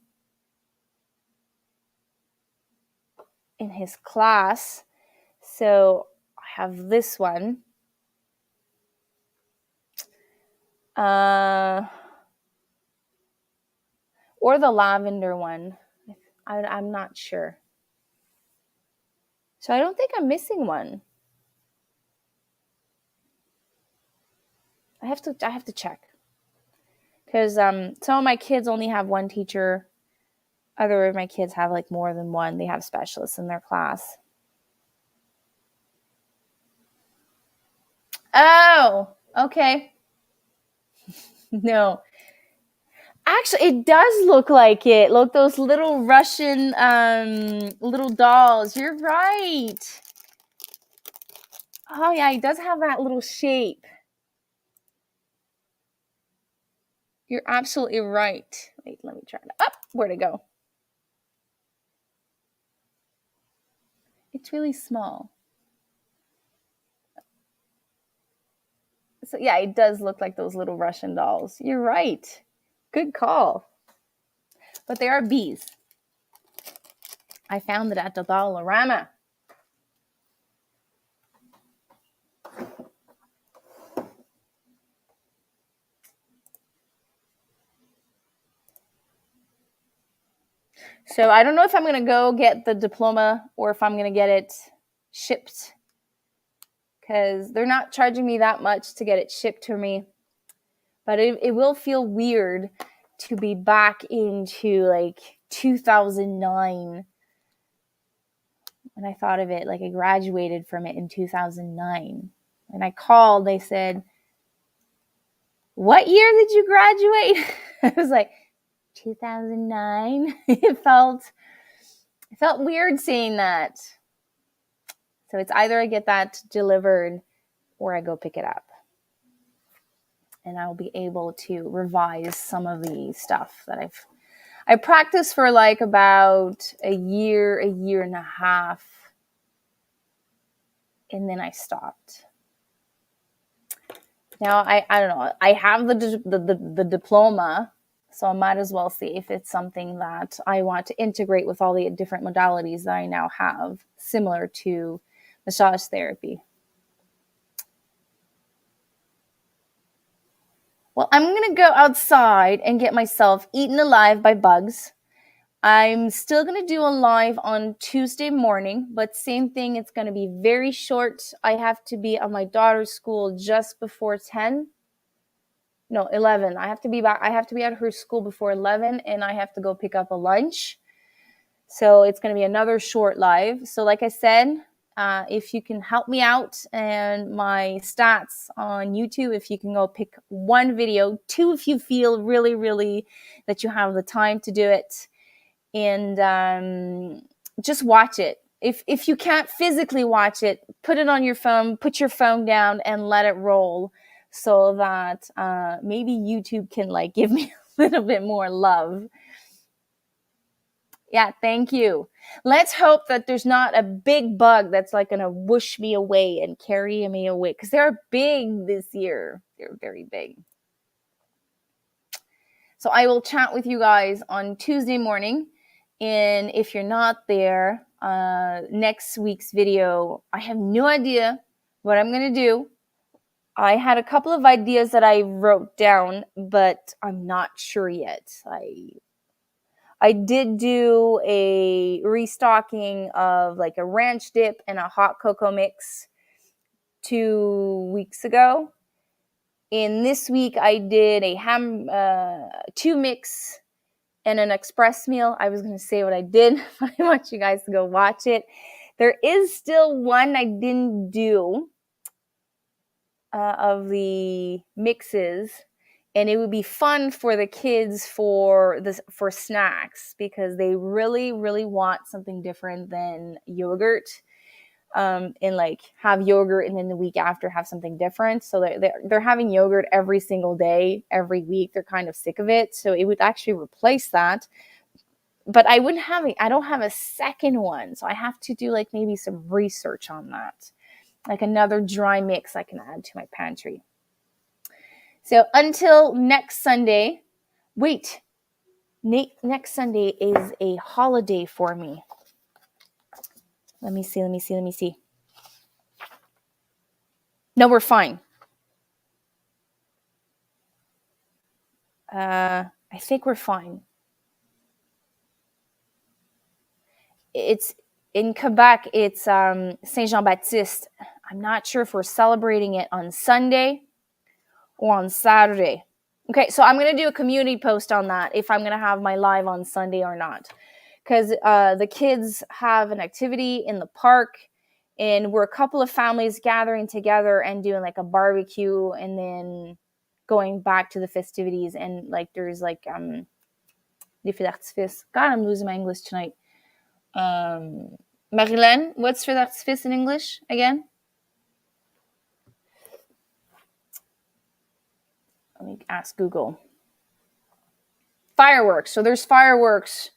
in his class. So I have this one. Or the lavender one. I'm not sure. So I don't think I'm missing one. I have to check. Because some of my kids only have one teacher. Other of my kids have like more than one. They have specialists in their class. Oh, okay. No. Actually, it does look like it. Look, those little Russian little dolls. You're right. Oh, yeah, it does have that little shape. You're absolutely right. Wait, let me try it. Up, where'd it go? It's really small. So, yeah, it does look like those little Russian dolls. You're right. Good call. But they are bees. I found it at the Dollarama. So I don't know if I'm going to go get the diploma or if I'm going to get it shipped, because they're not charging me that much to get it shipped to me. But it will feel weird to be back into like 2009. When I thought of it, like I graduated from it in 2009. And I called, they said, "What year did you graduate?" I was like, 2009. It felt weird saying that. So it's either I get that delivered or I go pick it up. And I'll be able to revise some of the stuff that I practiced for like about a year and a half. And then I stopped. Now I don't know. I have the diploma, so I might as well see if it's something that I want to integrate with all the different modalities that I now have, similar to massage therapy. Well, I'm going to go outside and get myself eaten alive by bugs. I'm still going to do a live on Tuesday morning, but same thing. It's going to be very short. I have to be at my daughter's school just before 10. No, 11. I have to be back. I have to be at her school before 11, and I have to go pick up a lunch. So it's going to be another short live. So like I said, if you can help me out and my stats on YouTube, if you can go pick one video, two if you feel really, really that you have the time to do it, and just watch it. If you can't physically watch it, put it on your phone, put your phone down and let it roll, so that maybe YouTube can like give me a little bit more love. Yeah, thank you. Let's hope that there's not a big bug that's like going to whoosh me away and carry me away, because they're big this year. They're very big. So I will chat with you guys on Tuesday morning. And if you're not there, next week's video, I have no idea what I'm going to do. I had a couple of ideas that I wrote down, but I'm not sure yet. I did do a restocking of like a ranch dip and a hot cocoa mix 2 weeks ago. And this week I did a 2 mix and an express meal. I was going to say what I did, but I want you guys to go watch it. There is still one I didn't do of the mixes, and it would be fun for the kids for snacks, because they really, really want something different than yogurt. And like have yogurt and then the week after have something different. So they're having yogurt every single day, every week. They're kind of sick of it. So it would actually replace that. But I don't have a second one. So I have to do like maybe some research on that. Like another dry mix I can add to my pantry. So until next Sunday, wait, next Sunday is a holiday for me. Let me see. No, we're fine. I think we're fine. It's in Quebec. It's Saint Jean Baptiste. I'm not sure if we're celebrating it on Sunday or on Saturday. Okay, so I'm going to do a community post on that, if I'm going to have my live on Sunday or not. Because the kids have an activity in the park, and we're a couple of families gathering together and doing like a barbecue, and then going back to the festivities. And like there's like des feux d'artifice. God, I'm losing my English tonight. Marilyn, what's feux d'artifice in English again? Let me ask Google. Fireworks. So there's fireworks.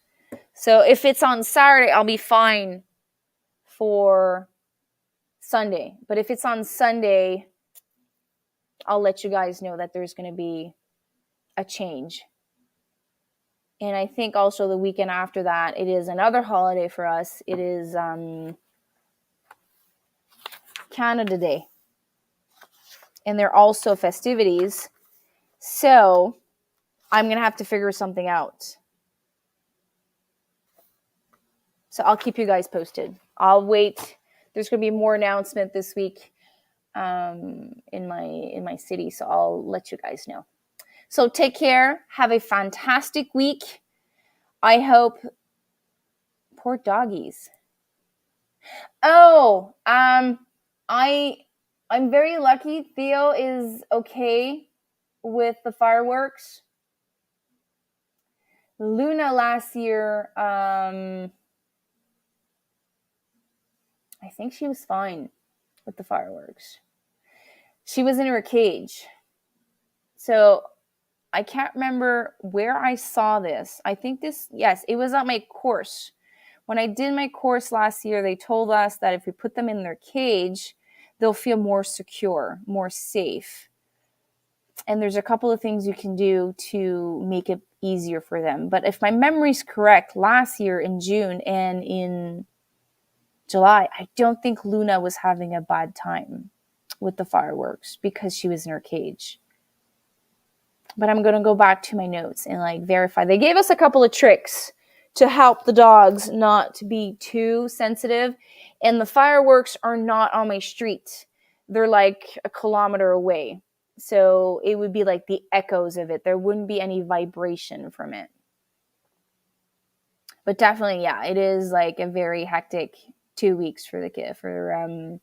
So if it's on Saturday, I'll be fine for Sunday. But if it's on Sunday, I'll let you guys know that there's going to be a change. And I think also the weekend after that, it is another holiday for us. It is Canada Day. And they're also festivities. So I'm going to have to figure something out. So I'll keep you guys posted. I'll wait. There's going to be more announcement this week in my city, so I'll let you guys know. So take care. Have a fantastic week. I hope. Poor doggies. Oh, I'm very lucky. Theo is okay with the fireworks. Luna last year, I think she was fine with the fireworks. She was in her cage. So I can't remember where I saw this. I think yes, it was at my course. When I did my course last year, they told us that if we put them in their cage, they'll feel more secure, more safe. And there's a couple of things you can do to make it easier for them. But if my memory's correct, last year in June and in July, I don't think Luna was having a bad time with the fireworks because she was in her cage. But I'm going to go back to my notes and verify. They gave us a couple of tricks to help the dogs not to be too sensitive. And the fireworks are not on my street. They're like a kilometer away. So it would be like the echoes of it. There wouldn't be any vibration from it. But definitely, yeah, it is like a very hectic 2 weeks for the kid, for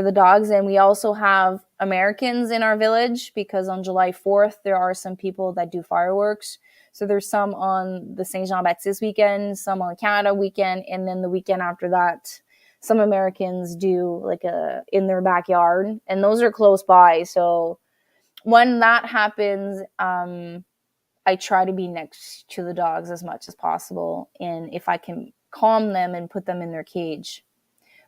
the dogs. And we also have Americans in our village because on July 4th, there are some people that do fireworks. So there's some on the Saint Jean-Baptiste weekend, some on Canada weekend, and then the weekend after that, some Americans do in their backyard, and those are close by. So when that happens, I try to be next to the dogs as much as possible, and if I can calm them and put them in their cage.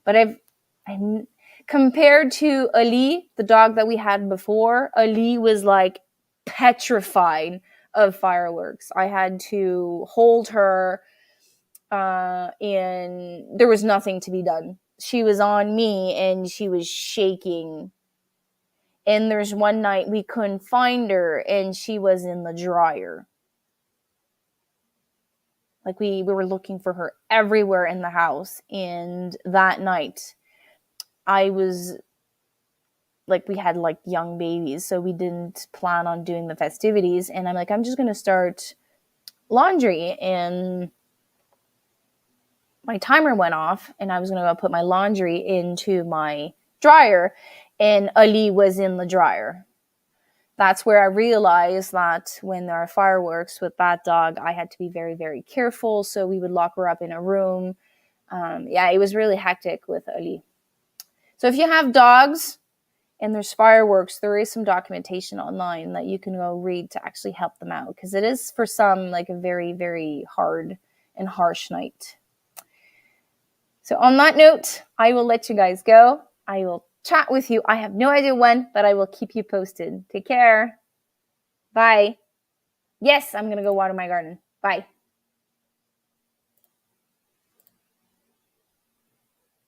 But I'm compared to Ali, the dog that we had before, Ali was like petrified of fireworks. I had to hold her, and there was nothing to be done. She was on me, and she was shaking. And there's one night we couldn't find her, and she was in the dryer. Like we were looking for her everywhere in the house. And that night, I was we had young babies, so we didn't plan on doing the festivities. And I'm like, I'm just going to start laundry. And my timer went off, and I was going to go put my laundry into my dryer, and Ali was in the dryer. That's where I realized that when there are fireworks with that dog, I had to be very, very careful. So we would lock her up in a room. It was really hectic with Ali. So if you have dogs and there's fireworks, there is some documentation online that you can go read to actually help them out, because it is for some a very, very hard and harsh night. So on that note, I will let you guys go. I will chat with you. I have no idea when, but I will keep you posted. Take care. Bye. Yes, I'm going to go water my garden. Bye.